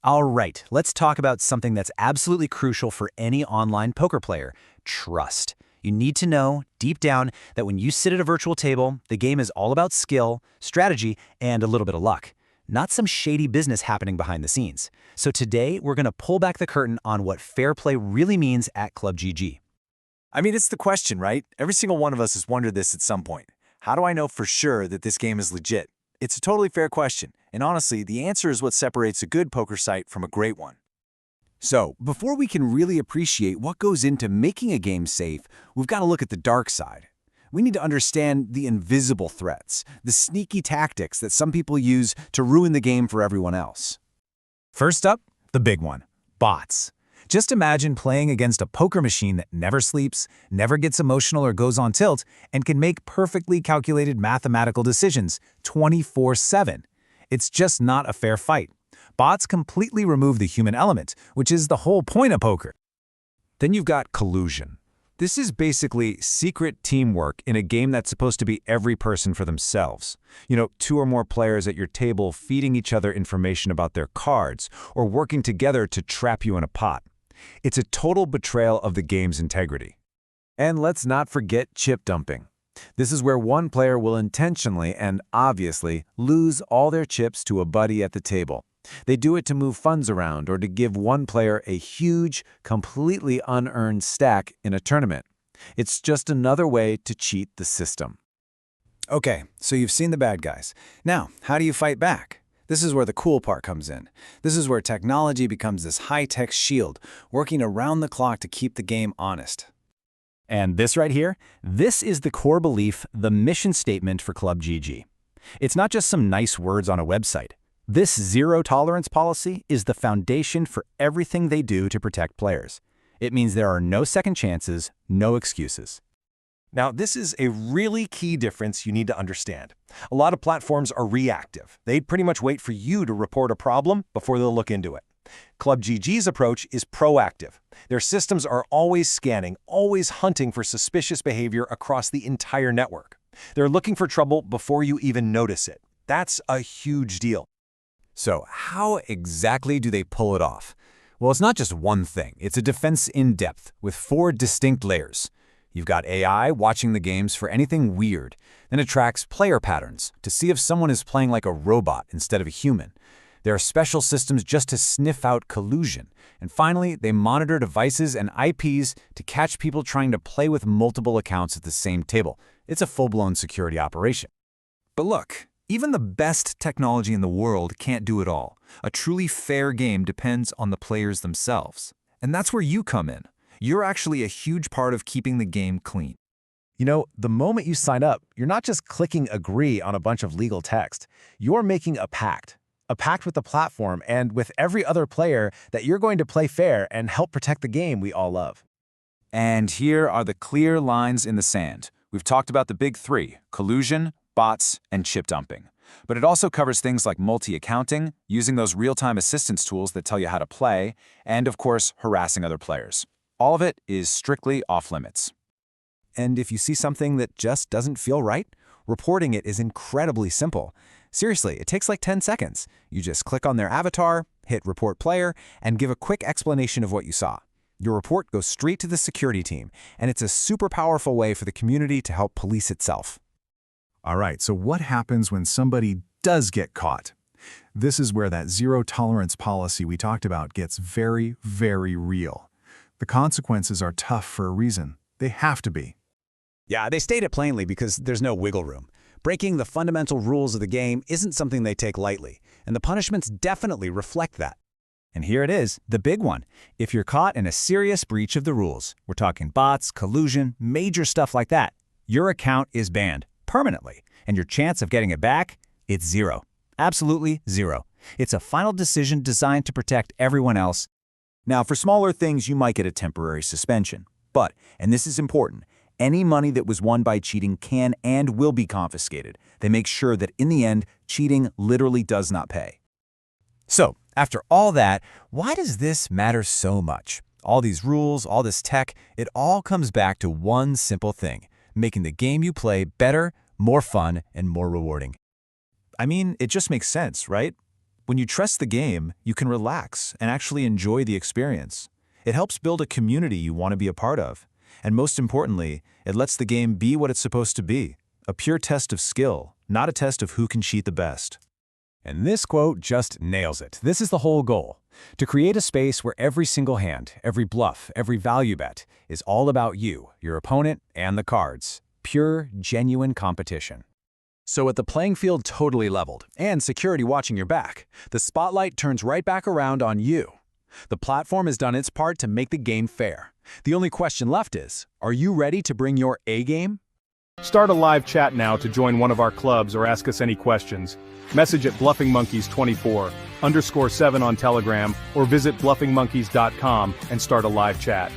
All right, let's talk about something that's absolutely crucial for any online poker player: trust. You need to know, deep down, that when you sit at a virtual table, the game is all about skill, strategy, and a little bit of luck, not some shady business happening behind the scenes. So today, we're going to pull back the curtain on what fair play really means at ClubGG. I mean, it's the question, right? Every single one of us has wondered this at some point. How do I know for sure that this game is legit? It's a totally fair question, and honestly, the answer is what separates a good poker site from a great one. So, before we can really appreciate what goes into making a game safe, we've got to look at the dark side. We need to understand the invisible threats, the sneaky tactics that some people use to ruin the game for everyone else. First up, the big one: bots. Just imagine playing against a poker machine that never sleeps, never gets emotional or goes on tilt, and can make perfectly calculated mathematical decisions 24/7. It's just not a fair fight. Bots completely remove the human element, which is the whole point of poker. Then you've got collusion. This is basically secret teamwork in a game that's supposed to be every person for themselves. Two or more players at your table feeding each other information about their cards or working together to trap you in a pot. It's a total betrayal of the game's integrity. And let's not forget chip dumping. This is where one player will intentionally and obviously lose all their chips to a buddy at the table. They do it to move funds around or to give one player a huge, completely unearned stack in a tournament. It's just another way to cheat the system. Okay, so you've seen the bad guys. Now, how do you fight back? This is where the cool part comes in. This is where technology becomes this high-tech shield, working around the clock to keep the game honest. And this right here, this is the core belief, the mission statement for ClubGG. It's not just some nice words on a website. This zero-tolerance policy is the foundation for everything they do to protect players. It means there are no second chances, no excuses. Now, this is a really key difference you need to understand. A lot of platforms are reactive. They pretty much wait for you to report a problem before they'll look into it. ClubGG's approach is proactive. Their systems are always scanning, always hunting for suspicious behavior across the entire network. They're looking for trouble before you even notice it. That's a huge deal. So how exactly do they pull it off? Well, it's not just one thing. It's a defense in depth with 4 distinct layers. You've got AI watching the games for anything weird, then it tracks player patterns to see if someone is playing like a robot instead of a human. There are special systems just to sniff out collusion. And finally, they monitor devices and IPs to catch people trying to play with multiple accounts at the same table. It's a full-blown security operation. But look, even the best technology in the world can't do it all. A truly fair game depends on the players themselves. And that's where you come in. You're actually a huge part of keeping the game clean. The moment you sign up, you're not just clicking agree on a bunch of legal text. You're making a pact. A pact with the platform and with every other player that you're going to play fair and help protect the game we all love. And here are the clear lines in the sand. We've talked about the big 3: collusion, bots, and chip dumping. But it also covers things like multi-accounting, using those real-time assistance tools that tell you how to play, and of course, harassing other players. All of it is strictly off-limits. And if you see something that just doesn't feel right, reporting it is incredibly simple. Seriously, it takes like 10 seconds. You just click on their avatar, hit Report Player, and give a quick explanation of what you saw. Your report goes straight to the security team, and it's a super powerful way for the community to help police itself. All right, so what happens when somebody does get caught? This is where that zero-tolerance policy we talked about gets very, very real. The consequences are tough for a reason. They have to be. Yeah, they state it plainly because there's no wiggle room. Breaking the fundamental rules of the game isn't something they take lightly, and the punishments definitely reflect that. And here it is, the big one. If you're caught in a serious breach of the rules, we're talking bots, collusion, major stuff like that, your account is banned permanently, and your chance of getting it back, it's 0. Absolutely 0. It's a final decision designed to protect everyone else. Now, for smaller things, you might get a temporary suspension. But, and this is important, any money that was won by cheating can and will be confiscated. They make sure that in the end, cheating literally does not pay. So, after all that, why does this matter so much? All these rules, all this tech, it all comes back to one simple thing: making the game you play better, more fun, and more rewarding. I mean, it just makes sense, right? When you trust the game, you can relax and actually enjoy the experience. It helps build a community you want to be a part of. And most importantly, it lets the game be what it's supposed to be, a pure test of skill, not a test of who can cheat the best. And this quote just nails it. This is the whole goal. To create a space where every single hand, every bluff, every value bet is all about you, your opponent, and the cards. Pure, genuine competition. So with the playing field totally leveled and security watching your back, the spotlight turns right back around on you. The platform has done its part to make the game fair. The only question left is, are you ready to bring your A game? Start a live chat now to join one of our clubs or ask us any questions. Message at BluffingMonkeys24_7 on Telegram or visit bluffingmonkeys.com and start a live chat.